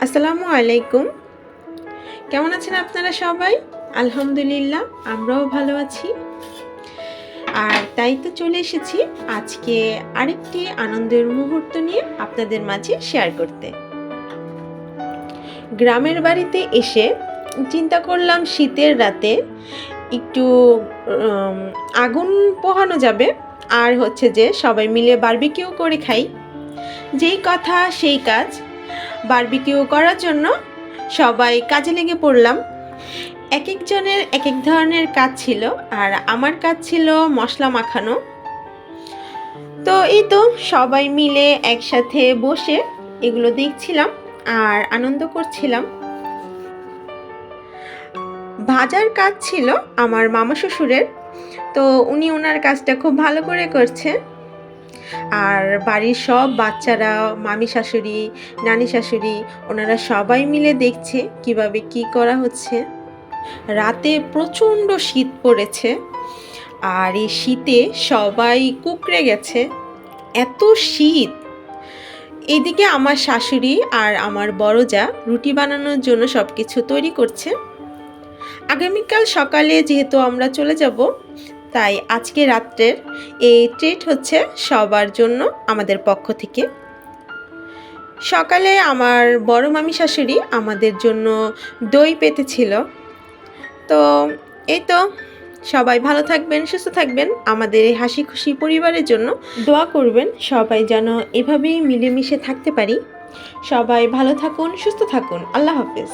আসসালামু আলাইকুম। কেমন আছেন আপনারা সবাই? আলহামদুলিল্লাহ আমরাও ভালো আছি। আর তাই তো চলে এসেছি আজকে আরেকটি আনন্দের মুহূর্ত নিয়ে আপনাদের মাঝে শেয়ার করতে। গ্রামের বাড়িতে এসে চিন্তা করলাম শীতের রাতে একটু আগুন পোহানো যাবে, আর হচ্ছে যে সবাই মিলে বারবিকিউ করে খাই। যেই কথা সেই কাজ, বারবিকিউ করার জন্য সবাই কাজে লেগে পড়লাম। এক একজনের এক এক ধরনের কাজ ছিল, আর আমার কাজ ছিল মশলা মাখানো। তো এই তো সবাই মিলে একসাথে বসে এগুলো দেখছিলাম আর আনন্দ করছিলাম। ভাজার কাজ ছিল আমার মামা শ্বশুরের, তো উনি ওনার কাজটা খুব ভালো করে করছে। আর বাড়ির সব বাচ্চারা, মামি শাশুড়ি, নানি শাশুড়ি, ওনারা সবাই মিলে দেখছে কিভাবে কি করা হচ্ছে। রাতে প্রচণ্ড শীত পড়েছে, আর এই শীতে সবাই কুঁকড়ে গেছে, এত শীত। এদিকে আমার শাশুড়ি আর আমার বড় যা রুটি বানানোর জন্য সব কিছু তৈরি করছে। আগামীকাল সকালে যেহেতু আমরা চলে যাব, তাই আজকে রাত্রের এই ট্রিট হচ্ছে সবার জন্য আমাদের পক্ষ থেকে। সকালে আমার বড় মামি শাশুড়ি আমাদের জন্য দই পেতেছিল। তো এই তো সবাই ভালো থাকবেন, সুস্থ থাকবেন, আমাদের এই হাসি খুশি পরিবারের জন্য দোয়া করবেন। সবাই যেন এভাবেই মিলেমিশে থাকতে পারি। সবাই ভালো থাকুন, সুস্থ থাকুন। আল্লাহ হাফেজ।